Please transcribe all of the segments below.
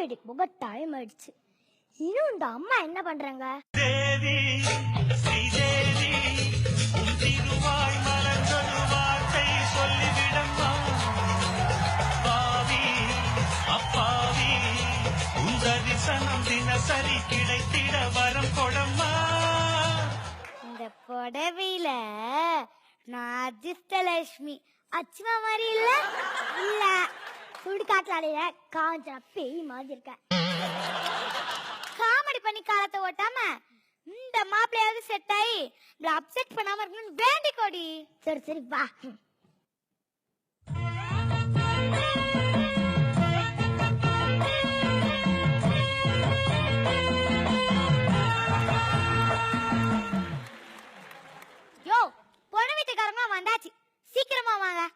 வீட்டுக்கு போக டைம் ஆயிடுச்சு. இன்னும் இந்த அம்மா என்ன பண்றாங்க? தேவி ஸ்ரீதேவி உன் திருவாய் மலர்ந்தொரு வார்த்தை சொல்லிவிடம்மா. பாவி அப்பாவி உன் தரிசனம் தினசரி கிடைத்திட வரம் கொடம்மா. இந்த புடவையில நான் அதிர்ஷ்டலட்சுமி அச்சுமா மாதிரி இல்ல இல்ல சுடுகாட்டுல காஞ்சனா பேய் மாதிரி இருக்கேன். காமெடி பண்ணி காலத்தை ஓட்டாம இந்த மாப்பிள்ளையாவது செட் ஆகி அப்செட் பண்ணாம இருக்கணும்னு வேண்டிக்கோடி. சரி சரி வா. யோ பொண்ணு வீட்டுக்காரங்க வந்தாச்சு, சீக்கிரமா வாங்க.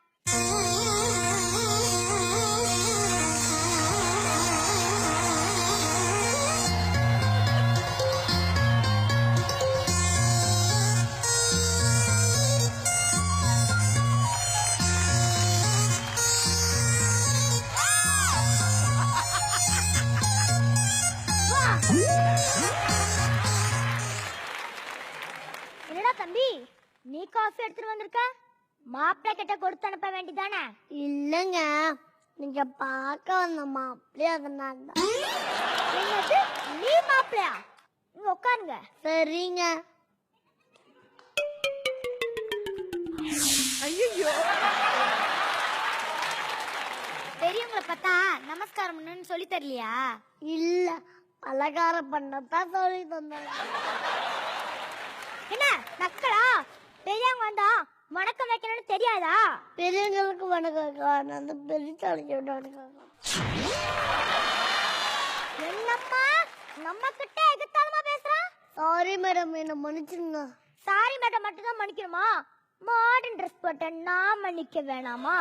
என்னடா தம்பி, நீ காஃபி எடுத்துட்டு வந்திருக்க? மாப்பிள்ளை கிட்ட கொடுத்து அனுப்ப வேண்டியதானே? இல்லங்க, நீங்க பார்க்க வந்த மாப்பிள்ளையா அதனால. நீ மாப்பிள்ளையா? நீங்க உட்காருங்க. சரிங்க. ஐயோ, பெரியவங்களை பார்த்தா நமஸ்காரம் பண்ணணும்னு சொல்லி தரலையா? இல்ல, அலங்காரம் பண்ணத்தான் சொல்லி தந்தாங்க. என்ன நக்கலா? பெரியவங்க வந்தா வணக்கம் வைக்கணும்னு தெரியாதா? பெரியவங்களுக்கு வணக்கம், அந்த பெரிய தலைக்கு வணக்கம். என்னம்மா நம்ம கிட்ட எதுத்தாலுமா பேசுறா? சாரி மேடம், என்ன மன்னிச்சிருங்க. சாரி மேடம் மட்டும் தான் மன்னிக்கணுமா? மாடர்ன் ட்ரெஸ் போட்ட நான் மன்னிக்க வேணாமா?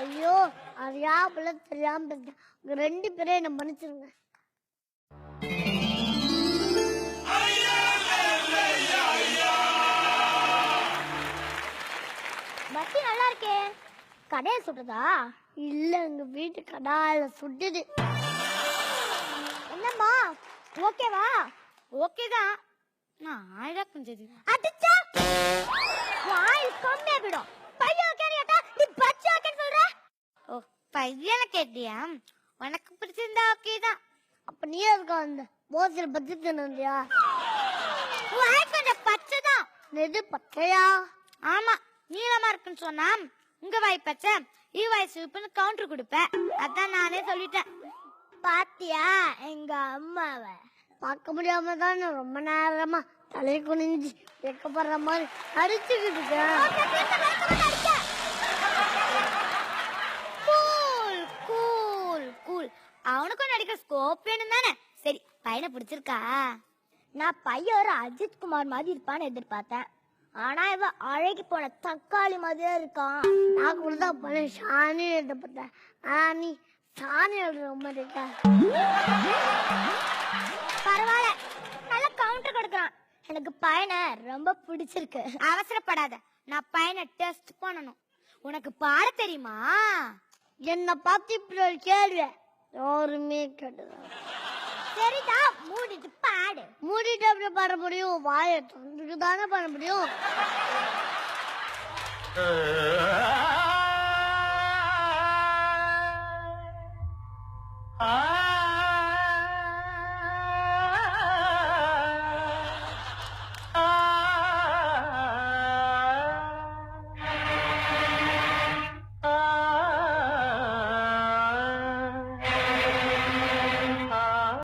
ஐயோ, அறியாமல தெரியாம பேசிட்டேன். உங்க 2 பேரும் என்ன மன்னிச்சிருங்க. பத்தி நல்லா இருக்கே, கடையை சுட்டுதா? இல்ல, எங்க வீட்டு கடாயில சுட்டுது. என்னம்மா ஓகேவா? ஓகேதான், நான் அழகா கொஞ்சது. அடிச்சா வாய் கம்மியா விடும். பையன் ஓகேன்னு கேட்டா நீ பச்சை ஓகேன்னு சொல்ற. ஓ, பையனை கேட்டியா? உனக்கு பிடிச்சிருந்தா ஓகேதான். அப்ப நீ இருக்கா அந்த போசில பத்தி தின்னுந்தியா? வாய் கொஞ்சம் பச்சை தான். எது பச்சையா? ஆமா, நீளமா இருக்குன்னு சொன்னா உங்க வாய் பச்சை, வாய் சிவப்புன்னு கவுண்டர் கொடுப்பேன். அதான் நானே சொல்லிட்டேன். பாத்தியா எங்க அம்மாவை? பார்க்க முடியாம தான் ரொம்ப நேரமா தலை குனிஞ்சு வைக்கப்படுற மாதிரி அடிச்சுக்கிட்டு இருக்கேன். Cool cool cool. அவனுக்கும் நடிக்கிற ஸ்கோப் வேணும் தானே? சரி, பையனை பிடிச்சிருக்கா? நான் பையன் ஒரு அஜித் குமார் மாதிரி இருப்பான்னு எதிர்பார்த்தேன். ஆனா இவ அழகி போன தக்காளி மாதிரியே இருக்கான். நான் கூட தான் பண்ண சாணி எழுதப்பட்டேன். ஆனா நீ சாணி எழுதுற மாதிரி இருக்க. பரவாயில்ல, நல்ல கவுண்டர் கொடுக்கறான். எனக்கு பையனை ரொம்ப பிடிச்சிருக்கு. அவசரப்படாத, நான் பையனை டெஸ்ட் பண்ணணும். உனக்கு பாட தெரியுமா? என்ன பார்த்து இப்படி ஒரு கேள்வி யாருமே கேட்டதா? சரிதா, மூடிட்டு பாடு. மூடிட்டு அப்படி பாட முடியும்? வாயை தானே பண்ண முடியும்.